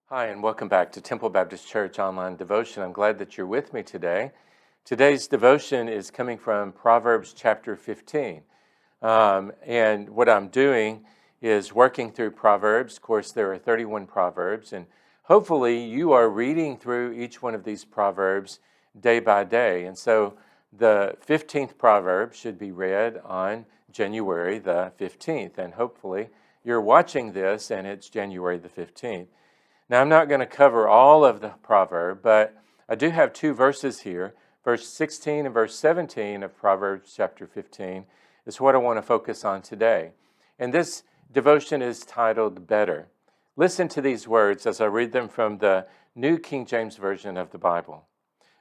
Hi, and welcome back to Temple Baptist Church Online Devotion. I'm glad that you're with me today. Today's devotion is coming from Proverbs chapter 15. And what I'm doing is working through Proverbs. Of course, there are 31 Proverbs, and hopefully you are reading through each one of these Proverbs day by day. And so the 15th Proverb should be read on January the 15th. And hopefully you're watching this and it's January the 15th. Now, I'm not going to cover all of the proverb, but I do have two verses here. Verse 16 and verse 17 of Proverbs chapter 15 is what I want to focus on today. And this devotion is titled Better. Listen to these words as I read them from the New King James Version of the Bible.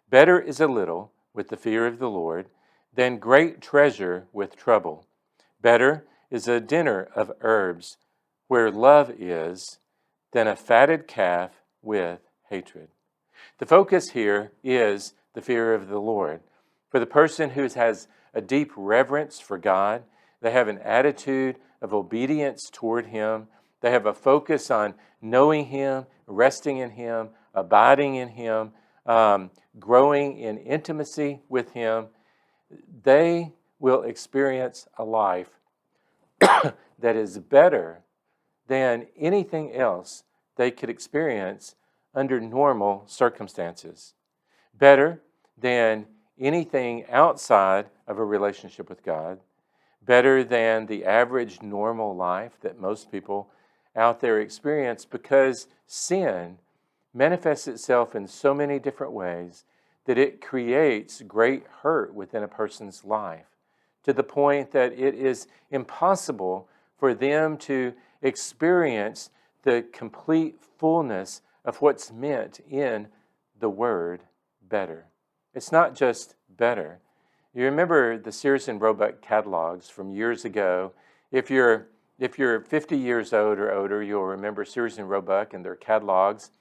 Better is a little with the fear of the Lord than great treasure with trouble. Better is a dinner of herbs where love is than a fatted calf with hatred. The focus here is the fear of the Lord. For the person who has a deep reverence for God, they have an attitude of obedience toward Him. They have a focus on knowing Him, resting in Him, abiding in Him, growing in intimacy with Him. They will experience a life that is better than anything else they could experience under normal circumstances. Better than anything outside of a relationship with God. Better than the average normal life that most people out there experience, because sin manifests itself in so many different ways that it creates great hurt within a person's life, to the point that it is impossible for them to experience the complete fullness of what's meant in the word better. It's not just better. You remember the Sears and Roebuck catalogs from years ago. If you're 50 years old or older, you'll remember Sears and Roebuck and their catalogs.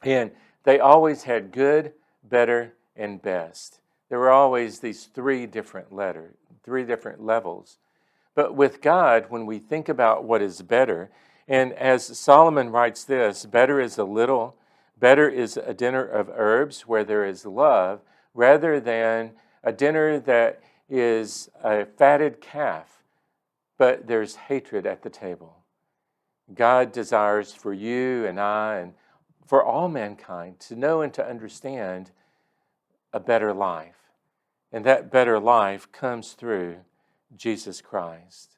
And they always had good, better, and best. There were always these three different levels. But with God, when we think about what is better, and as Solomon writes this, better is a little, better is a dinner of herbs where there is love, rather than a dinner that is a fatted calf, but there's hatred at the table. God desires for you and I and for all mankind to know and to understand a better life. And that better life comes through Jesus Christ.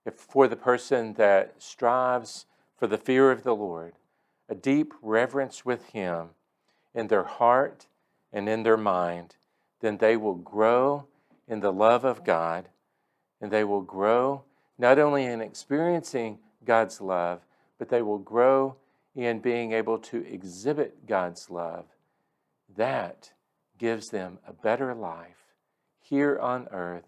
If for the person that strives for the fear of the Lord, a deep reverence with Him in their heart and in their mind, then they will grow in the love of God, and they will grow not only in experiencing God's love, but they will grow in being able to exhibit God's love. That gives them a better life here on earth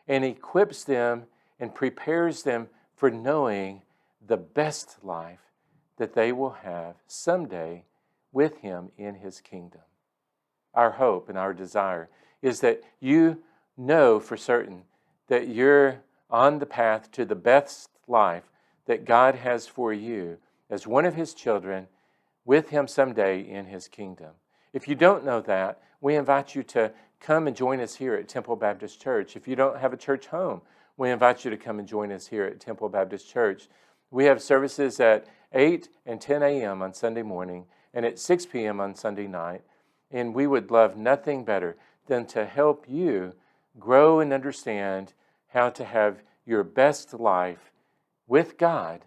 and equips them and prepares them for knowing the best life that they will have someday with Him in His kingdom. Our hope and our desire is that you know for certain that you're on the path to the best life that God has for you as one of His children with Him someday in His kingdom. If you don't know that, we invite you to come and join us here at Temple Baptist Church. If you don't have a church home, we invite you to come and join us here at Temple Baptist Church. We have services at 8 and 10 a.m. on Sunday morning and at 6 p.m. on Sunday night. And we would love nothing better than to help you grow and understand how to have your best life with God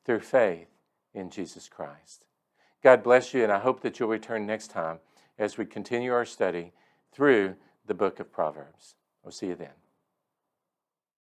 through faith in Jesus Christ. God bless you, and I hope that you'll return next time as we continue our study through the book of Proverbs. We'll see you then.